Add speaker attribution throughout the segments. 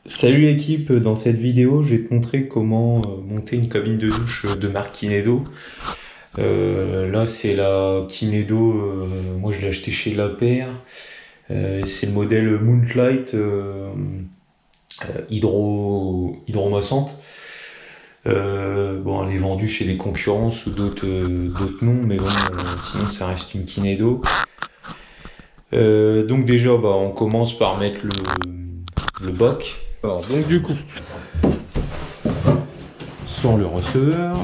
Speaker 1: Salut l'équipe, dans cette vidéo je vais te montrer comment monter une cabine de douche de marque Kinedo. Là c'est la Kinedo, moi je l'ai acheté chez La Paire. C'est le modèle Moonlight hydromassante. Bon, elle est vendue chez des concurrents sous d'autres noms, mais bon, sinon ça reste une Kinedo. Donc déjà bah, on commence par mettre le bac. Alors donc du coup, sans le receveur.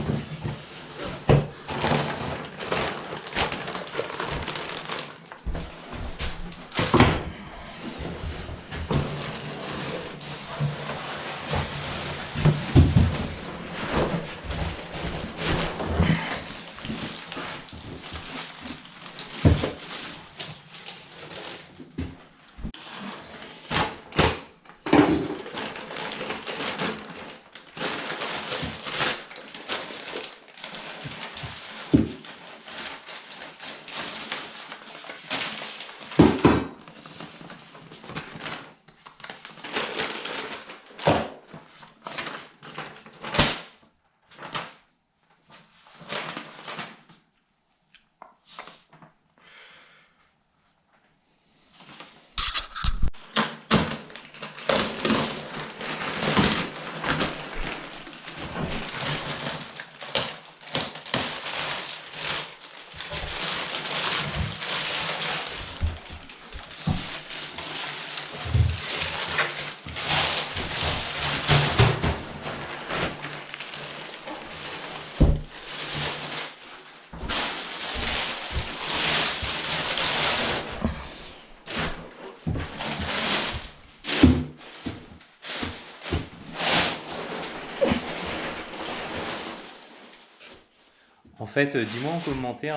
Speaker 1: En fait, dis-moi en commentaire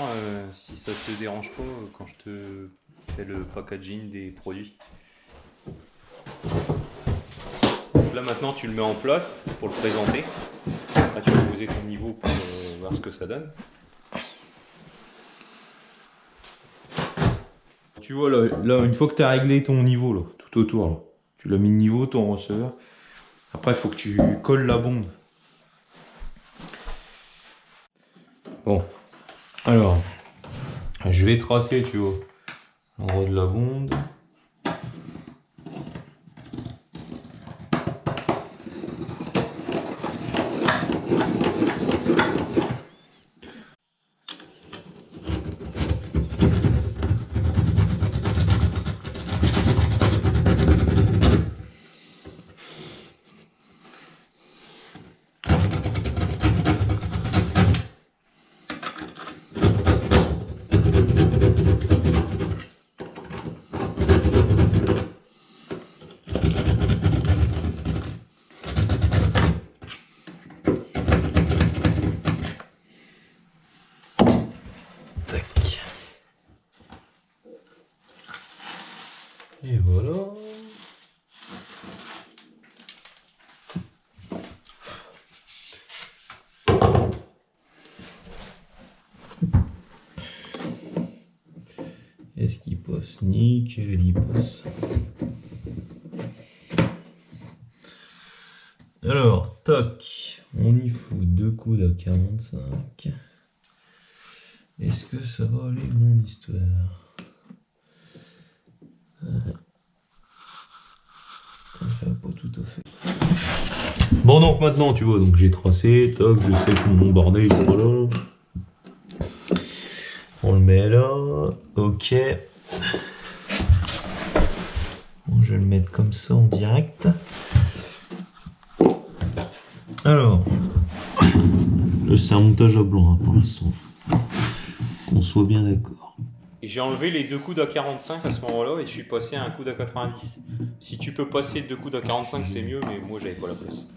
Speaker 1: si ça te dérange pas quand je te fais le packaging des produits. Donc là maintenant tu le mets en place pour le présenter. Là tu vas poser ton niveau pour voir ce que ça donne. Tu vois là, une fois que tu as réglé ton niveau là, tout autour là, tu l'as mis de niveau ton receveur. Après il faut que tu colles la bonde. Bon, alors je vais tracer, tu vois, l'endroit de la bonde. Tac. Et voilà. Est-ce qu'il passe? Nickel, il passe. Alors, toc, on y fout deux coudes à 45. Est-ce que ça va aller mon histoire? Pas tout à fait. Bon donc maintenant tu vois, donc j'ai tracé, toc, je sais que mon bordel il sera là. On le met là, ok. Bon, je vais le mettre comme ça en direct. Alors, c'est un montage à blanc hein, pour l'instant. Qu'on soit bien d'accord. J'ai enlevé les deux coudes à 45 à ce moment-là et je suis passé à un coude à 90. Si tu peux passer deux coudes à 45 c'est mieux, mais moi j'avais pas la place.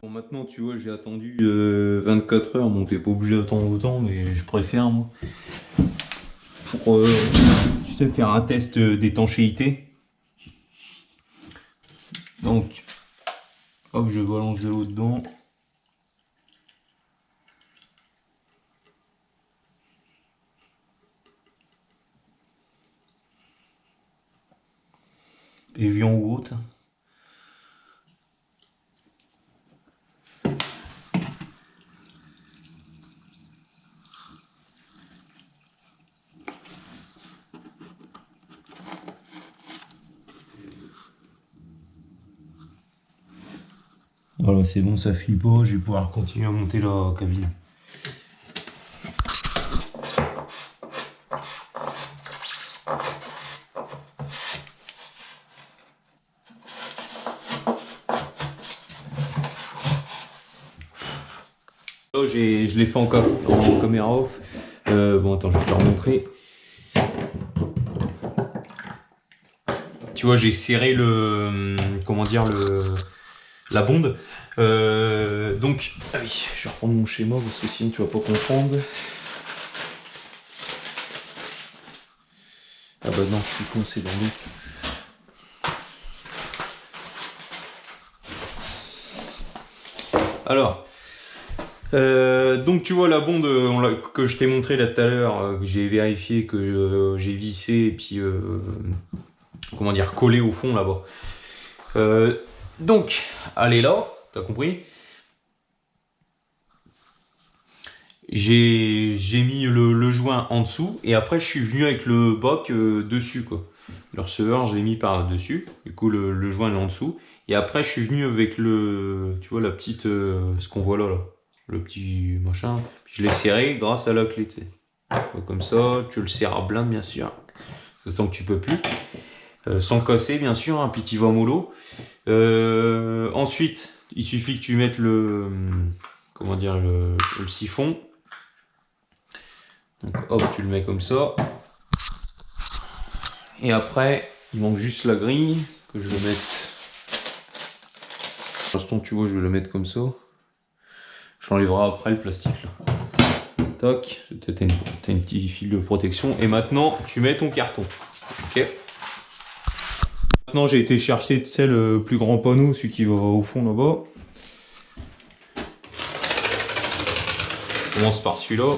Speaker 1: Bon maintenant tu vois j'ai attendu 24 heures, bon t'es pas obligé d'attendre autant mais je préfère moi. Pour tu sais faire un test d'étanchéité. Donc hop je balance de l'eau dedans. Évian ou autre. Voilà, c'est bon, ça fuit pas, je vais pouvoir continuer à monter la cabine. Là, je l'ai fait en caméra off. Bon, attends, je vais te le remontrer. Tu vois, j'ai serré comment dire, la bonde. Donc, ah oui, je vais reprendre mon schéma parce que sinon tu vas pas comprendre. Ah bah non, je suis con, c'est dans l'autre. Alors, donc tu vois la bonde que je t'ai montré là tout à l'heure, que j'ai vérifié, que j'ai vissé et puis comment dire, collé au fond là-bas. Donc, elle est là, t'as compris? J'ai mis le joint en dessous et après je suis venu avec le boc dessus quoi. Le receveur je l'ai mis par dessus, du coup le joint est en dessous et après je suis venu avec tu vois la petite, ce qu'on voit là, le petit machin, puis je l'ai serré grâce à la clé, tu sais. Comme ça, tu le serres à blinde bien sûr, tant que tu peux plus, sans casser bien sûr, hein, puis tu vas mollo. Ensuite, il suffit que tu mettes comment dire, le siphon. Donc hop, tu le mets comme ça. Et après, il manque juste la grille que je vais mettre. Pour l'instant, tu vois, je vais le mettre comme ça. J'enlèverai après le plastique là. Tac, t'as une petite fil de protection. Et maintenant, tu mets ton carton. Ok. Maintenant, j'ai été chercher, tu sais, le plus grand panneau, celui qui va au fond là-bas. Je commence par celui-là.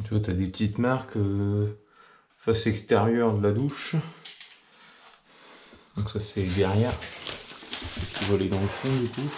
Speaker 1: Tu vois, tu as des petites marques face extérieure de la douche. Donc ça c'est derrière. C'est ce qui va aller dans le fond du coup.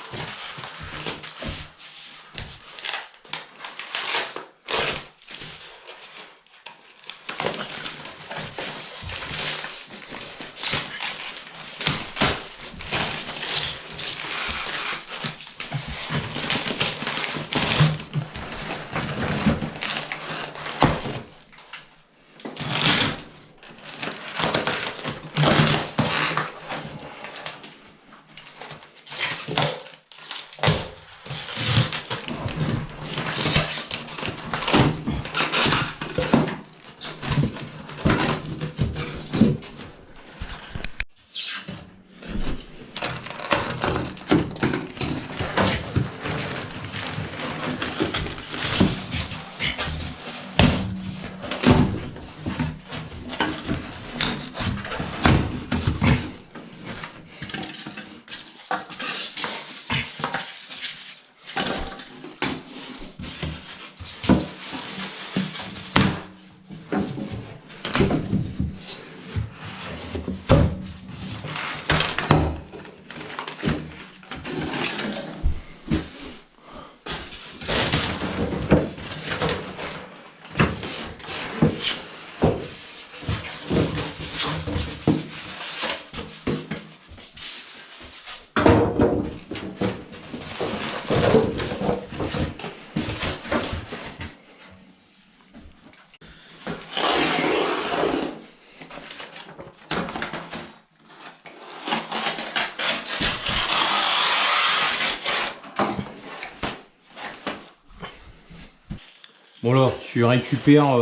Speaker 1: Bon là, tu récupères,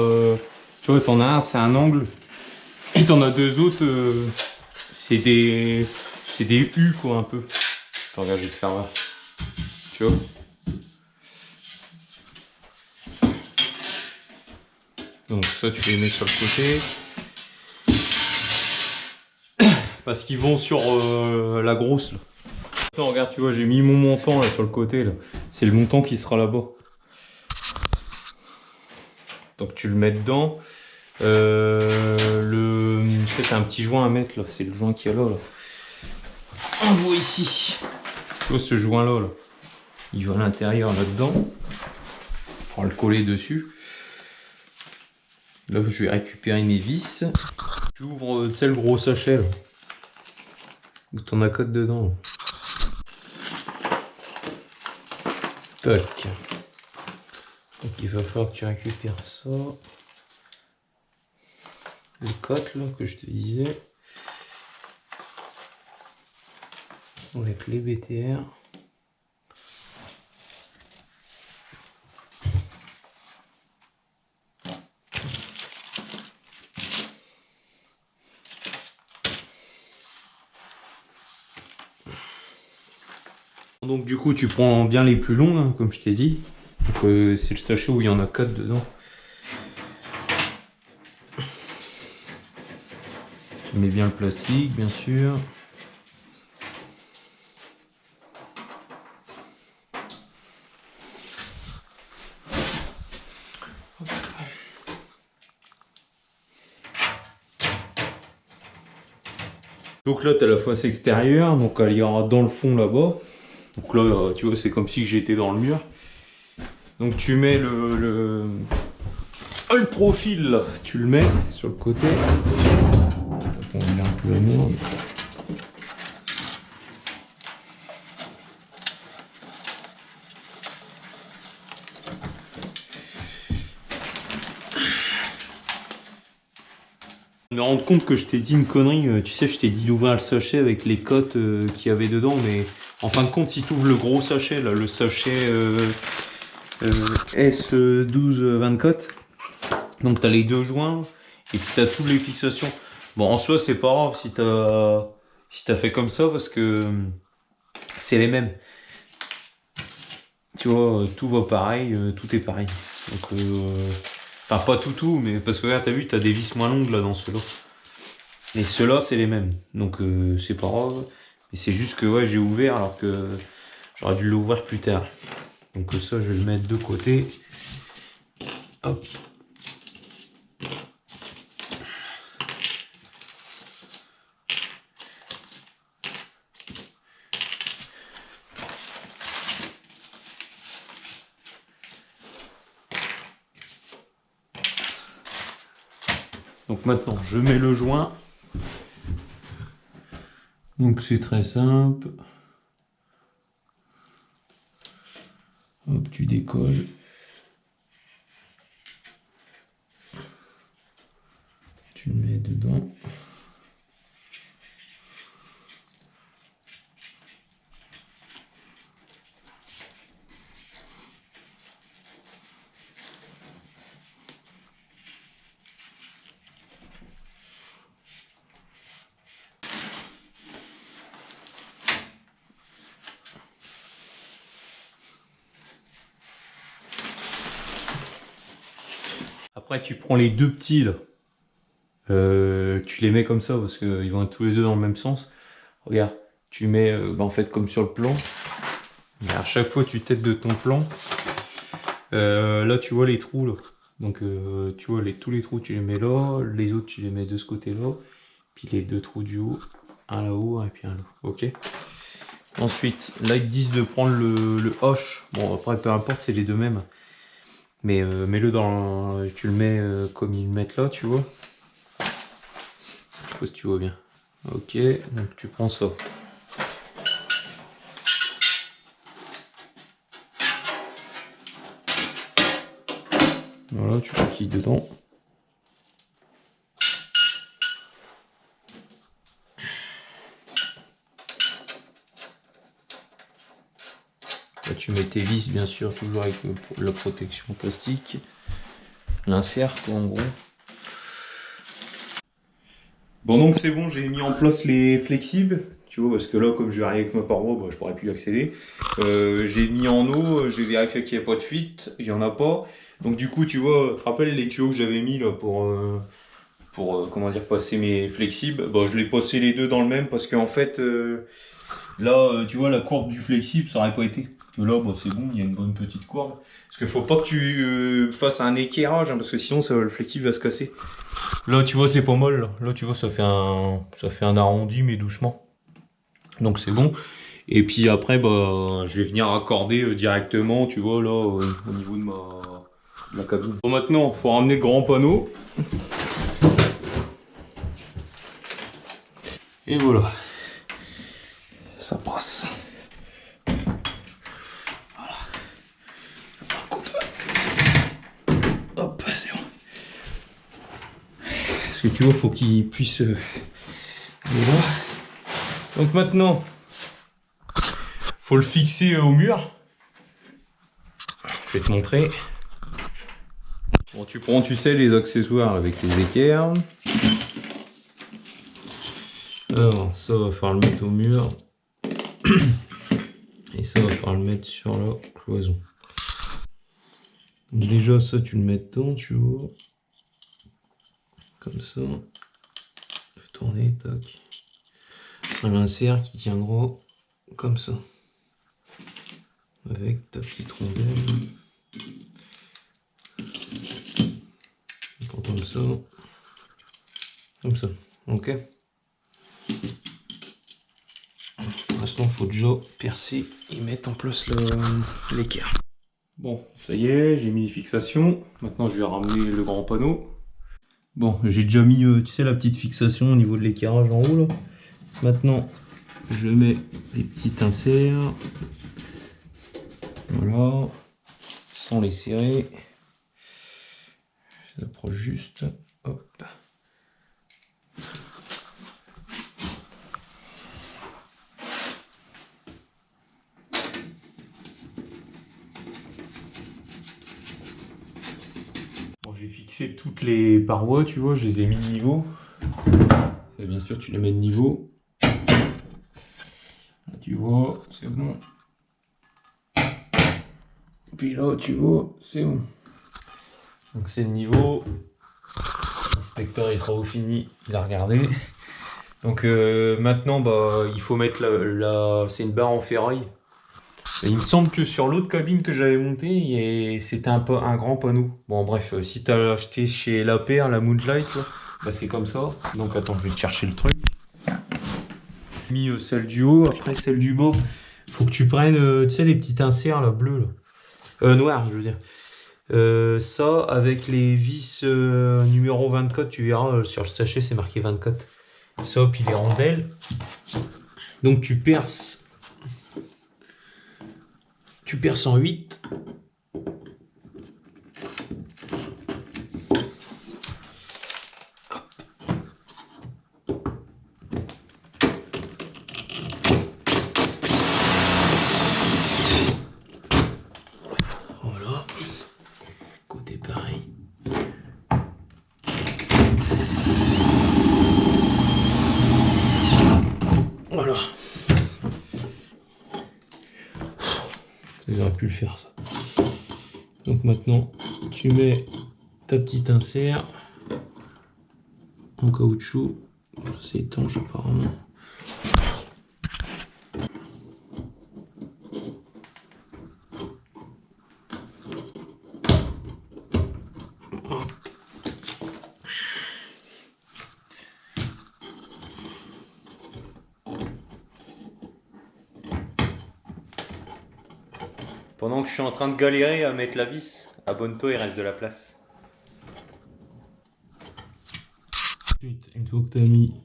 Speaker 1: tu vois, t'en as un, c'est un angle, et t'en as deux autres, c'est des U quoi un peu. Attends, regarde, je vais te faire voir. Tu vois. Donc ça, tu les mets sur le côté. Parce qu'ils vont sur la grosse là. Attends, regarde, tu vois, j'ai mis mon montant là sur le côté là. C'est le montant qui sera là-bas. Donc tu le mets dedans. C'est un petit joint à mettre là, c'est le joint qu'il y a là. On voit ici. Tu vois ce joint là, il va à l'intérieur là-dedans. Il faudra le coller dessus. Là je vais récupérer mes vis. Tu ouvres le gros sachet là, où t'en as code dedans. Là. Tac. Donc il va falloir que tu récupères ça. Les cotes là que je te disais. Avec les BTR. Donc du coup tu prends bien les plus longs hein, comme je t'ai dit. C'est le sachet où il y en a 4 dedans. Tu mets bien le plastique bien sûr. Donc là tu as la face extérieure, donc elle ira dans le fond là-bas. Donc là tu vois c'est comme si j'étais dans le mur. Donc tu mets le profil là, tu le mets sur le côté. On met un peu la merde. Je me rends compte que je t'ai dit une connerie, tu sais je t'ai dit d'ouvrir le sachet avec les cotes qu'il y avait dedans, mais en fin de compte si tu ouvres le gros sachet, là, le sachet S1224, donc tu as les deux joints et puis tu as toutes les fixations. Bon en soi c'est pas grave si t'as fait comme ça parce que c'est les mêmes. Tu vois, tout va pareil, tout est pareil. Donc enfin pas tout, mais parce que regarde, t'as vu, t'as des vis moins longues là dans ceux-là. Et ceux-là, c'est les mêmes. Donc c'est pas grave. Mais c'est juste que ouais, j'ai ouvert alors que j'aurais dû l'ouvrir plus tard. Donc ça, je vais le mettre de côté. Hop. Donc maintenant, je mets le joint. Donc c'est très simple. Hop, tu décolles. Tu le mets dedans. Après, tu prends les deux petits là. Tu les mets comme ça parce qu'ils vont être tous les deux dans le même sens. Regarde, tu mets en fait comme sur le plan. Mais à chaque fois, tu t'aides de ton plan. Là, tu vois les trous là. Donc, tu vois tous les trous, tu les mets là. Les autres, tu les mets de ce côté-là. Puis les deux trous du haut, un là-haut et puis un là. Ok. Ensuite, là, ils te disent de prendre le hoche. Bon, après, peu importe, c'est les deux mêmes. Mais mets-le dans. Tu le mets comme ils le mettent là, tu vois. Je sais pas si tu vois bien. Ok, donc tu prends ça. Voilà, tu cliques dedans. Là, tu mets tes vis, bien sûr, toujours avec la protection plastique. L'insert, quoi, en gros. Bon, donc c'est bon, j'ai mis en place les flexibles. Tu vois, parce que là, comme je vais arriver avec ma paroi, bah, je pourrais plus y accéder. J'ai mis en eau, j'ai vérifié qu'il n'y a pas de fuite, il n'y en a pas. Donc du coup, tu vois, tu te rappelles les tuyaux que j'avais mis là pour comment dire, passer mes flexibles. Bah, je l'ai passé les deux dans le même parce qu'en fait, là, tu vois, la courbe du flexible, ça aurait pas été. Là, bah, c'est bon, il y a une bonne petite courbe. Parce qu'il faut pas que tu fasses un équerrage, hein, parce que sinon le flectif va se casser. Là, tu vois, c'est pas mal. Là, tu vois, ça fait un arrondi, mais doucement. Donc c'est bon. Et puis après, bah, je vais venir accorder directement, tu vois, là, au niveau de ma cabine. Bon, maintenant, il faut ramener le grand panneau. Et voilà. Ça passe. Voilà. Hop, c'est bon. Parce que tu vois, faut qu'il puisse aller là. Donc maintenant, faut le fixer au mur. Je vais te montrer. Bon, tu prends, tu sais, les accessoires avec les équerres. Alors, ça va falloir le mettre au mur. Et ça va falloir le mettre sur la cloison. Donc déjà, ça, tu le mets dedans, tu vois. Comme ça. Tourner, tac. Un insert qui tiendra comme ça. Avec ta petite rondelle. Comme ça. Comme ça. Ok. Maintenant, il faut déjà percer et mettre en place l'équerre. Bon, ça y est, j'ai mis les fixations. Maintenant, je vais ramener le grand panneau. Bon, j'ai déjà mis, tu sais, la petite fixation au niveau de l'équerrage en haut, là. Maintenant, je mets les petits inserts. Voilà. Sans les serrer. Je les approche juste. Hop. Bon, j'ai fixé toutes les parois, tu vois, je les ai mis de niveau. Ça, bien sûr, tu les mets de niveau. Là, tu vois, c'est bon. Puis là, tu vois, c'est bon. Donc c'est le niveau. L'inspecteur il sera au fini, il a regardé. Donc maintenant, bah, il faut mettre c'est une barre en ferraille. Et il me semble que sur l'autre cabine que j'avais montée, c'était un grand panneau. Bon bref, si tu as acheté chez La Paire, la Moonlight, bah, c'est comme ça. Donc attends, je vais te chercher le truc. J'ai mis celle du haut, après celle du bas. Faut que tu prennes, tu sais, les petits inserts là, bleus là. Noirs, je veux dire. Ça, avec les vis numéro 24, tu verras sur le sachet, c'est marqué 24. Ça, puis les rondelles. Donc tu perces en 8. Voilà. Côté pareil. Voilà. J'aurais pu le faire ça. Donc maintenant, tu mets ta petite insert en caoutchouc. C'est étanche apparemment. Pendant que je suis en train de galérer à mettre la vis, abonne-toi, il reste de la place. Ensuite, une fois que tu as mis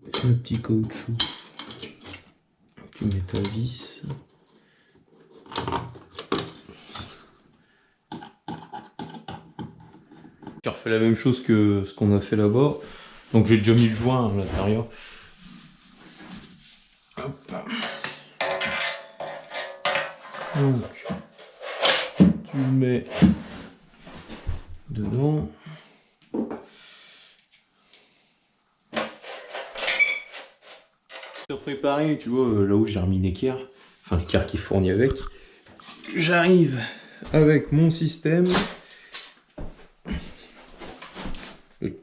Speaker 1: le petit caoutchouc, tu mets ta vis. J'ai refait la même chose que ce qu'on a fait là-bas. Donc j'ai déjà mis le joint à l'intérieur. Hop. Donc tu le mets dedans. Pour préparer, tu vois, là où j'ai remis l'équerre, enfin l'équerre qui est fourni avec, j'arrive avec mon système, le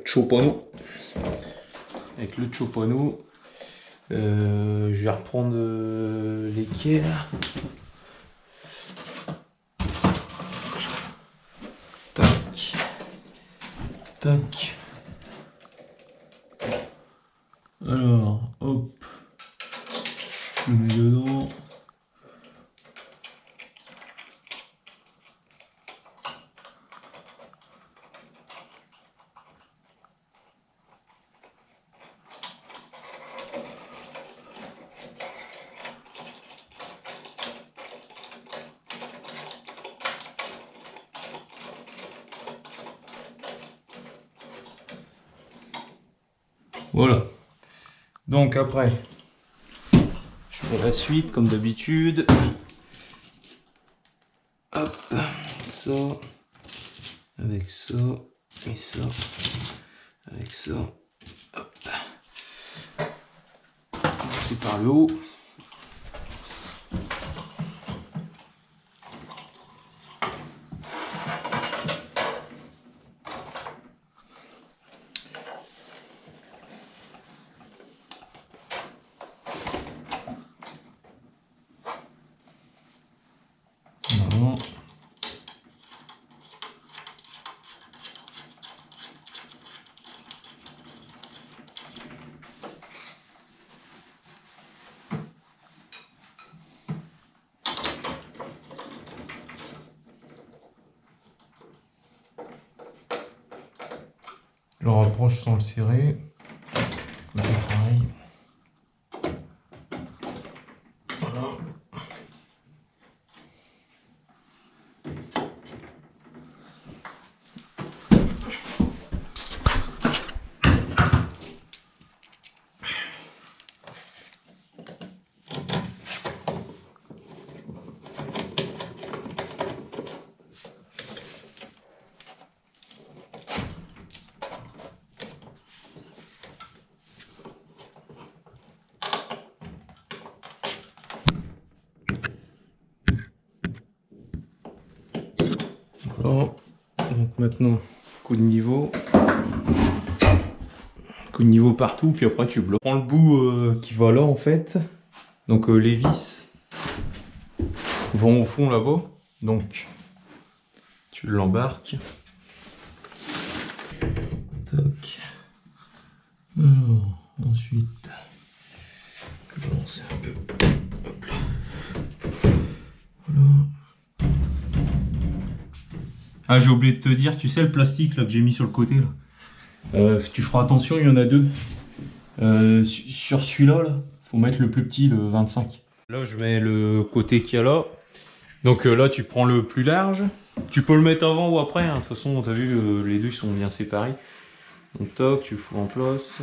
Speaker 1: Chopano. Avec le Chopano, Je vais reprendre l'équerre. Tac. Tac. Alors, hop. Je le mets dedans. Voilà. Donc après, je fais la suite comme d'habitude. Hop, ça, avec ça, et ça, avec ça. Hop. C'est par le haut. Voilà. Je le rapproche sans le serrer. Donc, pareil. Voilà. Voilà. Donc maintenant, coup de niveau. Coup de niveau partout, puis après tu bloques. Prends le bout qui va là en fait. Donc les vis vont au fond là-bas. Donc tu l'embarques. Tac. Alors, ensuite, je vais lancer un peu. Hop là. Voilà. Ah, j'ai oublié de te dire, tu sais le plastique là que j'ai mis sur le côté là. Tu feras attention, il y en a deux. Sur celui-là, là, faut mettre le plus petit, le 25. Là, je mets le côté qu'il y a là. Donc là, tu prends le plus large. Tu peux le mettre avant ou après. Hein. De toute façon, t'as vu, les deux ils sont bien séparés. Donc toc, tu le fous en place.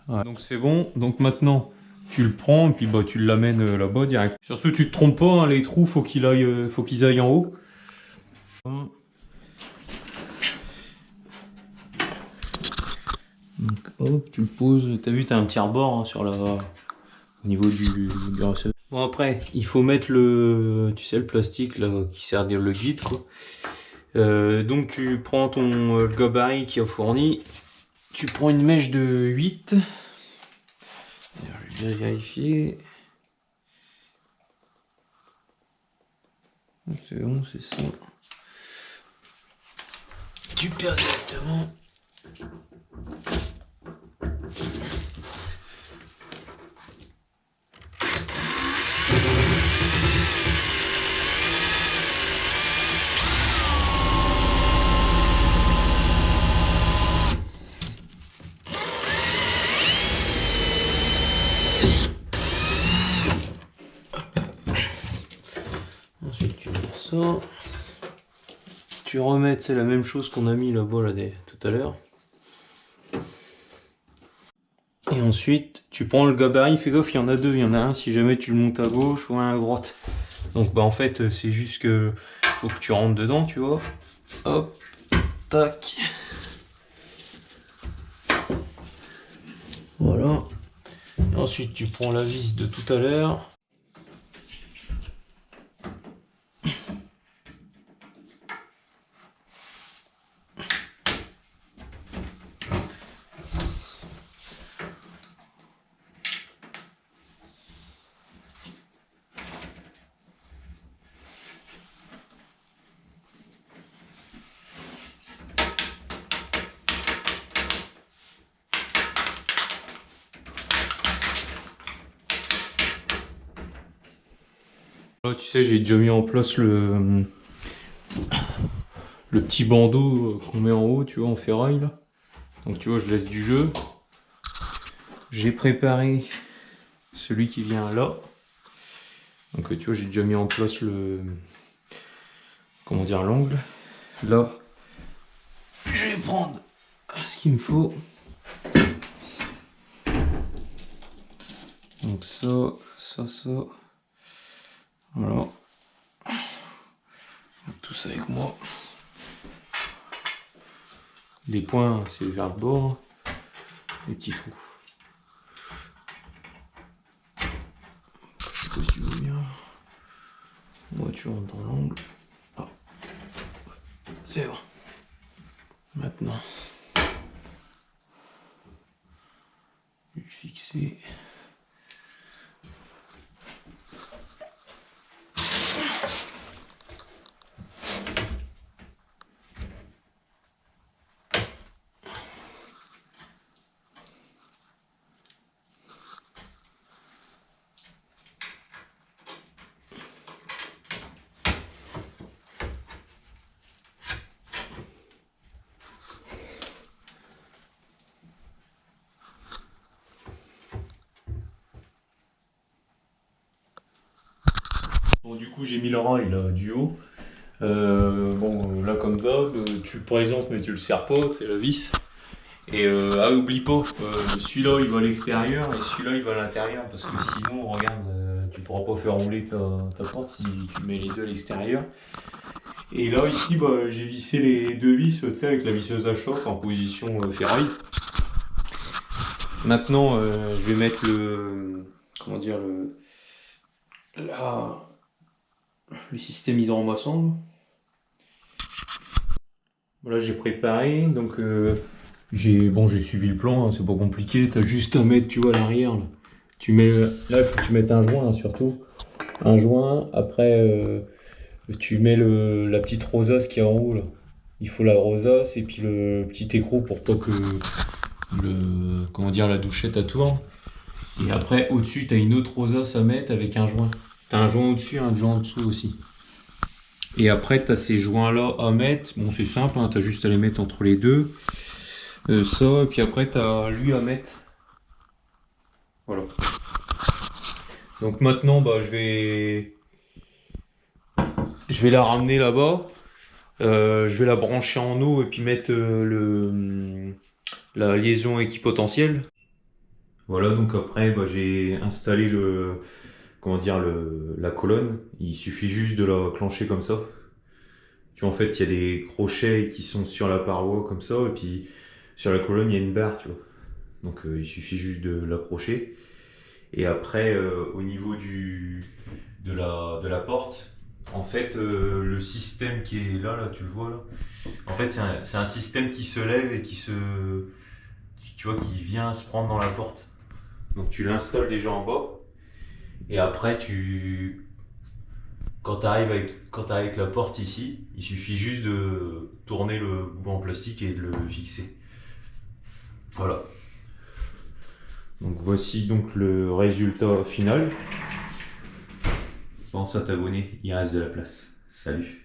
Speaker 1: Ouais. Donc c'est bon. Donc maintenant, tu le prends et puis bah tu l'amènes là-bas direct. Surtout, tu te trompes pas. Hein, les trous, faut qu'ils aillent en haut. Donc hop, tu le poses. T'as vu, t'as un petit rebord hein, sur la, au niveau du receveur. Bon après, il faut mettre le, tu sais, le plastique là qui sert à dire le guide quoi. Donc tu prends ton le gabarit qui est fourni. Tu prends une mèche de 8. Je vais vérifier. C'est bon, c'est ça. Tu perds directement. Ensuite tu mets ça. Tu remets, c'est la même chose qu'on a mis là-bas là, tout à l'heure. Et ensuite, tu prends le gabarit, fais gaffe, il y en a deux. Il y en a un si jamais tu le montes à gauche ou un à droite. Donc bah en fait, c'est juste que faut que tu rentres dedans, tu vois. Hop, tac. Voilà. Et ensuite, tu prends la vis de tout à l'heure. Moi, tu sais, j'ai déjà mis en place le petit bandeau qu'on met en haut, tu vois, en ferraille là. Donc tu vois, je laisse du jeu. J'ai préparé celui qui vient là. Donc tu vois, j'ai déjà mis en place le... Comment dire, l'angle. Là, je vais prendre ce qu'il me faut. Donc ça. Voilà. Tout ça avec moi. Les points, c'est vers le bord. Les petits trous. Je sais pas si tu vois bien. Moi, tu rentres dans l'angle. Ah. C'est bon. Maintenant, je vais le fixer. Bon, du coup, j'ai mis le rail là, du haut. Bon, là, comme d'hab, tu le présentes, mais tu le serres pas, c'est la vis. Et oublie pas, celui-là il va à l'extérieur et celui-là il va à l'intérieur. Parce que sinon, regarde, tu pourras pas faire rouler ta porte si tu mets les deux à l'extérieur. Et là, ici, bah, j'ai vissé les deux vis, tu sais, avec la visseuse à choc en position ferraille. Maintenant, je vais mettre le. Comment dire, le système hydromaçon. Voilà, j'ai préparé, donc j'ai suivi le plan, hein, c'est pas compliqué, t'as juste à mettre, tu vois, à l'arrière, là. Tu mets, là, il faut que tu mettes un joint, hein, surtout. Un joint, après, tu mets la petite rosace qui est en haut, là. Il faut la rosace et puis le petit écrou pour pas que comment dire, la douchette elle tourne. Et après, au-dessus, t'as une autre rosace à mettre avec un joint. T'as un joint au-dessus, un joint en dessous aussi. Et après, tu as ces joints-là à mettre. Bon, c'est simple, hein, tu as juste à les mettre entre les deux. Ça, et puis après, tu as lui à mettre. Voilà. Donc maintenant, bah, je vais la ramener là-bas. Je vais la brancher en eau et puis mettre la liaison équipotentielle. Voilà, donc après, bah, j'ai installé comment dire, la colonne. Il suffit juste de la clencher comme ça. Tu vois, en fait, il y a des crochets qui sont sur la paroi comme ça, et puis sur la colonne, il y a une barre, tu vois. Donc il suffit juste de l'accrocher. Et après, au niveau de la porte, en fait, le système qui est là, tu le vois là. En fait, c'est un système qui se lève et tu vois, qui vient se prendre dans la porte. Donc tu l'installes déjà en bas. Et après, quand tu arrives avec la porte ici, il suffit juste de tourner le bout en plastique et de le fixer. Voilà. Donc voici donc le résultat final. Pense à t'abonner, il reste de la place. Salut.